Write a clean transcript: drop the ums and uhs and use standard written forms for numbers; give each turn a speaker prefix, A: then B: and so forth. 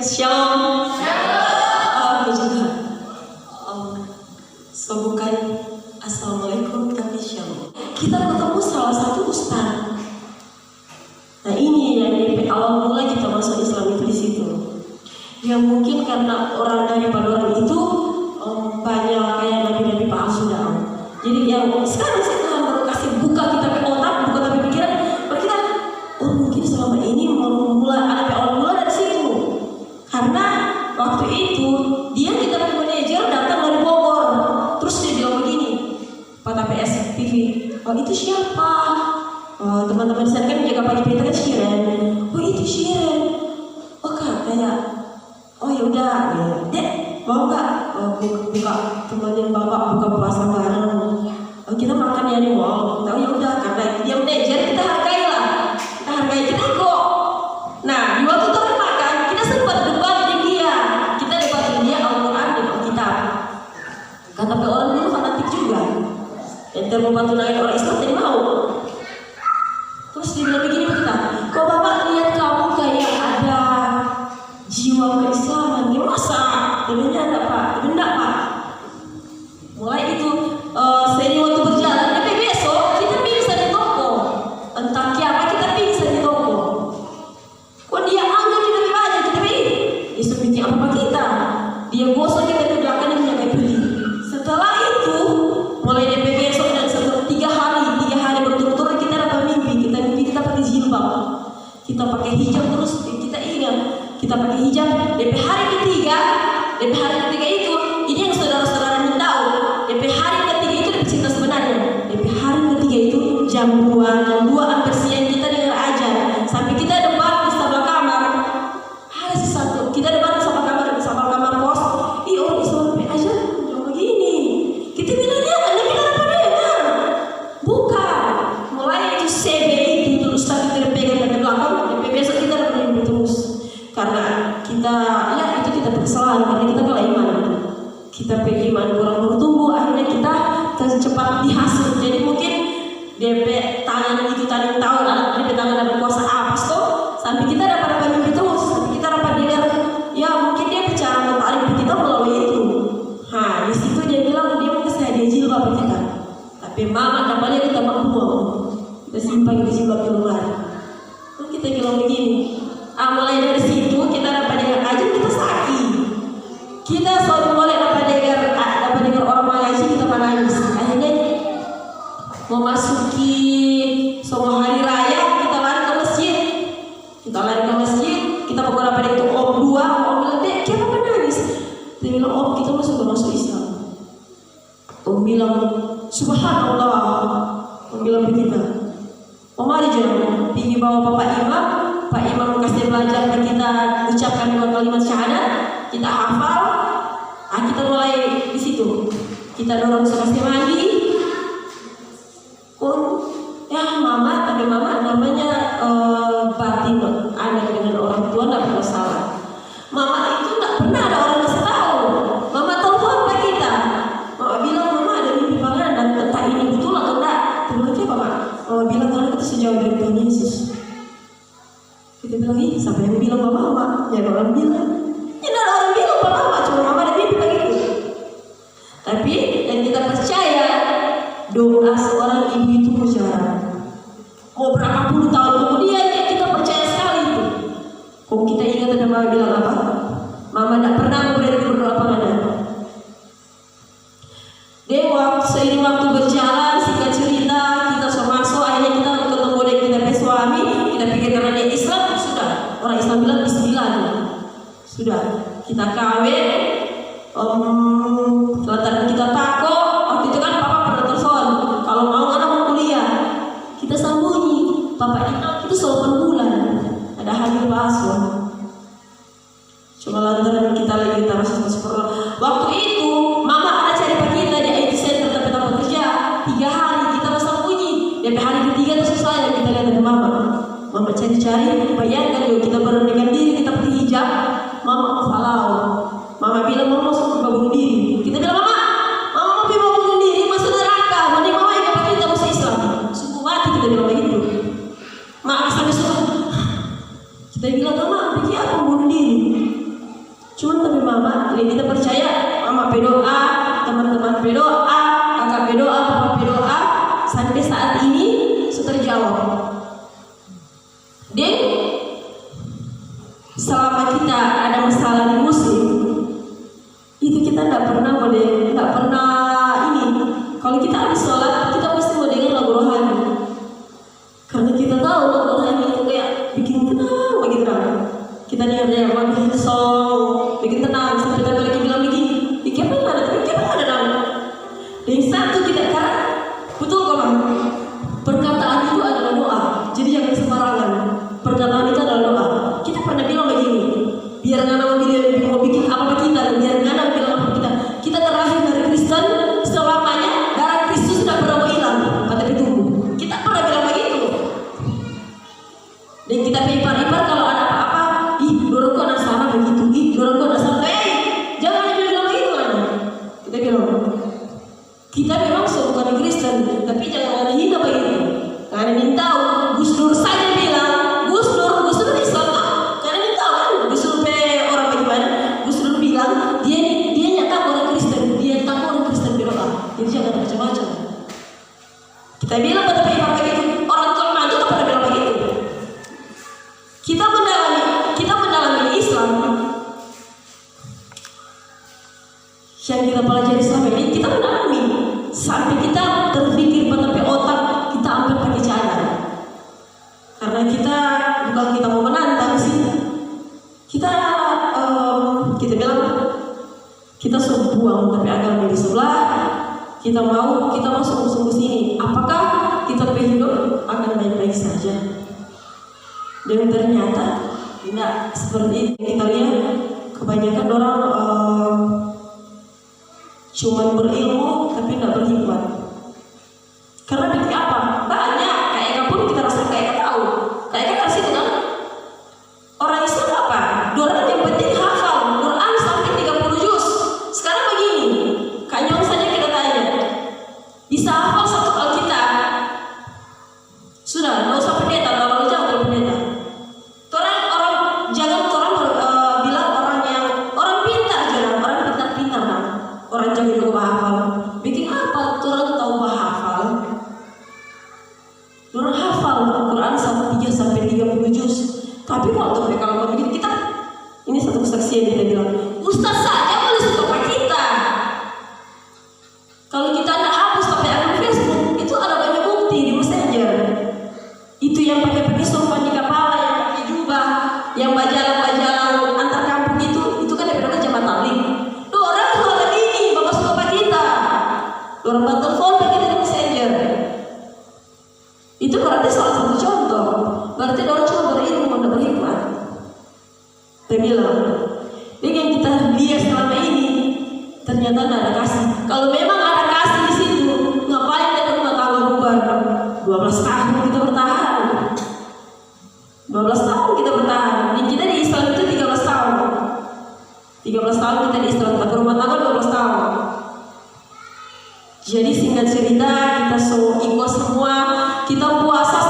A: Shalom. So bukan assalamualaikum tapi shalom. Kita ketemu salah satu ustaz. Nah ini yang dari awal mula kita masuk Islam itu di situ. Yang mungkin karena orang daripada orang itu banyak kayak nabi-nabi palsu dah. Jadi yang sekarang baru kasih buka kita ke otak, buka tapi pikiran, kita mungkin selama ini mau mulai ada awal mula dari situ. Karena waktu itu dia kita punya manajer datang dari Bogor, terus dia bilang begini, Pak TPS TV, oh itu siapa? Teman-teman saya kan jaga pagi kita kan Shiren, oh itu Shiren, oh kak kayak, oh yaudah, ya dek mau nggak buka temenin bapak buka puasa bareng, oh, kita makan ya di mall, tahu yaudah karena dia manajer kita hargai lah, kita ikut. Nah di waktu itu makan kita sempat debat dengan dia, kita debat dengan dia Al-Quran dan Alkitab. Kata orang itu fanatik juga, dan kita mau bantu naik orang Islam jadi mau. Terus dia bilang begini kita, kok bapak lihat kamu kayak ada jiwa keislaman, dia masa? Sebenarnya ada pak, benar pak. Mulai itu sering waktu berjalan, tapi besok kita pingsan di toko, entah siapa kita pingsan di toko. Kok dia anggap kita belajar, kita pilih, dia seperti apa kita? Dia gosok kita di belakang dan menjaga pilih. Setelah itu, mulai dari besok dan setelah 3 hari berturut-turut kita dapat mimpi kita pakai jilbab, kita pakai hijab terus kita ingat kita pakai hijab. DP hari ketiga itu ini yang saudara-saudara tahu. DP hari ketiga itu DP cerita sebenarnya. DP hari ketiga itu jam 2 hampir siang kita dengar ajar sampai kita debat di sebelah kamar. Ada sesuatu kita debat di sebelah kamar kos. Orang Islam DP ajar jam begini. Kita bilangnya anda kita dapat dengar. Bukan. Mulai itu CB itu Ustaz kita pegang dari belakang. DP besok kita dapat dengar terus. Karena kita ya itu kita berkesalahan karena kita kalah iman. Kita pergi iman kurang bertumbuh, akhirnya kita cepat dihasil. Jadi mungkin DP tangan itu tadi tahu anak DP tangan ada kuasa apa toh sampai kita dapat mimpi terus, sampai kita dapat dengar ya mungkin dia bicara menarik kita melalui itu. Di situ dia bilang dia mau kasih hadiah jilbab kita. Tapi mama dapatnya kita mampu, kita simpan di jilbab di luar. Terus kita bilang begini. Mulai dari situ kita dapat dengar aja kita sakit. Kita selalu mulai dapat dengar orang mengaji kita menangis. Akhirnya mau masuki semua hari raya kita lari ke masjid. Kita pokoknya dapat itu om 2, om bilang dek kenapa menangis? Dia bilang om kita masuk Islam. Om bilang subhanallah. Om bilang begitu. Om mari jangan pergi bawa bapak imam. Pak Imam kasih belajar dan kita ucapkan 2 kalimat syahadat, kita hafal, kita mulai di situ. Kita dorong selesai mandi. Tapi mama namanya batin anak dengan orang tua tidak pernah salah. Mama itu tidak pernah ada orang yang tahu. Mama telepon ke kita. Mama bilang mama ada mimpi pangan dan entah ini betul atau tidak. Terus apa mama? Mama bilang karena kita sejauh dari Tuhan Yesus. Kita bilang, siapa yang bilang mama? Ya orang bilang. Ya ada orang bilang mama, cuma mama ada mimpi begitu. Tapi yang kita percaya, doa seorang ibu itu mujarab. Mau berapa puluh tahun kemudian kita percaya sekali itu. Kok kita ingat ada mama bilang apa? Mama tidak pernah berhenti berdoa pada. Seiring waktu berjalan, singkat cerita, kita masuk, akhirnya kita ketemu dengan kita suami, kita pikir karena dia Islam, sudah. Orang Islam bilang bismillah. Sudah, kita kawin, lantaran kita takut, waktu itu kan papa pernah telepon, kalau mau anak mau kuliah, kita sambungi, papa itu 8 bulan, ada hamil palsu. Cuma lantaran kita lagi masih sekolah. Waktu itu mama ada cari pak kita di IT center tapi tak bekerja 3 hari kita masih bunyi. Dan hari ketiga itu selesai kita lihat dari mama. Mama cari-cari, bayangkan yuk kita beranikan diri kita pakai hijab. Mama falau. Mama bilang mama masuk bunuh diri. Kita bilang mama mau bunuh diri masuk neraka. Mending mama yang pakai kita masuk Islam. Sungguh mati kita bilang begitu. Mama sampai suruh. Kita bilang mama pergi aku bunuh diri. Cuma tapi mama, ini kita percaya mama berdoa, teman-teman berdoa, kakak berdoa, papa berdoa, sampai saat ini sudah terjawab. Dan selama kita ada masalah di muslim, itu kita tidak pernah ini. Kalau kita habis sholat, kita pasti mau dengar lagu rohani. Karena kita tahu lagu rohani itu kayak bikin tenang, begitu tenang. Kita dengar lagu Hillsong, bikin tenang. Sampai tadi lagi bilang begini, kenapa ada dong? Dan satu kita kan, betul kok bang. Perkataan itu adalah doa. Jadi jangan sembarangan. Perkataan itu adalah doa. Kita pernah bilang begini, biar nggak nama mau bikin apa kita, dan biar nggak nama bilang apa kita. Kita terlahir dari Kristen, selamanya darah Kristus tidak pernah hilang, kata Petrus. Kita pernah bilang begitu. Dan kita ipar-ipar kalau ada apa-apa, dorongku anak salah begitu, dorongku anak salah. Jangan bilang begitu kan? Kita bilang, kita memang bukan Kristen, tapi jangan ada hina begitu. Karena ingin tahu, Gus Dur saja bilang, Gus Dur Islam kan? Karena ingin tahu kan, Gus Dur orang bagaimana? Gus Dur bilang, dia nyata orang Kristen, dia tak orang Kristen berdoa. Jadi jangan macam-macam. Kita bilang pada pihak begitu, orang tua maju tak pernah bilang begitu. Kita mendalami Islam yang kita pelajari selama ini, kita mendalami sampai kita terpikir pada otak kita ambil pakai cara. Karena kita bukan kita mau menantang sih, kita bilang kita suruh buang tapi agama di sebelah, kita mau sungguh-sungguh sini. Apakah kita hidup akan baik-baik saja? Dan ternyata tidak seperti kita lihat. Kebanyakan orang cuma berilmu tapi tidak berhikmat. Karena bukti apa? Banyak kayak pun kita rasa kayak tahu. Kayak kan situ kan? Orang Islam apa? Orang yang penting hafal Quran sampai 30 juz. Sekarang begini, kanyong saja kita tanya. Bisa hafal satu Alkitab? Sudah, nggak usah pendeta, kalau jauh dari pendeta. Orang jago juga hafal. Bikin apa? Orang tahu hafal. Orang hafal Al-Quran sampai 3 sampai 30 juz. Tapi kalau begini kita, ini satu kesaksian kita bilang, Ustaz saja boleh suka kita. Kalau kita tidak hapus pakai akun Facebook, itu ada banyak bukti di Messenger. Itu yang pakai sorban di kepala, yang pakai jubah, yang bajalan antar kampung itu kan yang namanya jamaah tabligh. Orang telepon pakai dari Messenger. Itu berarti salah satu contoh. Berarti orang cuma berilmu, tidak berhikmat. Dia bilang, ini yang kita lihat selama ini ternyata tidak ada kasih. Kalau memang ada kasih di situ, ngapain kita rumah tangga bubar? 12 tahun kita bertahan. 12 tahun kita bertahan. Dan kita di Islam itu 13 tahun. 13 tahun kita di Islam, tapi rumah tangga 12 tahun. Jadi singkat cerita, kita ikut semua, kita puasa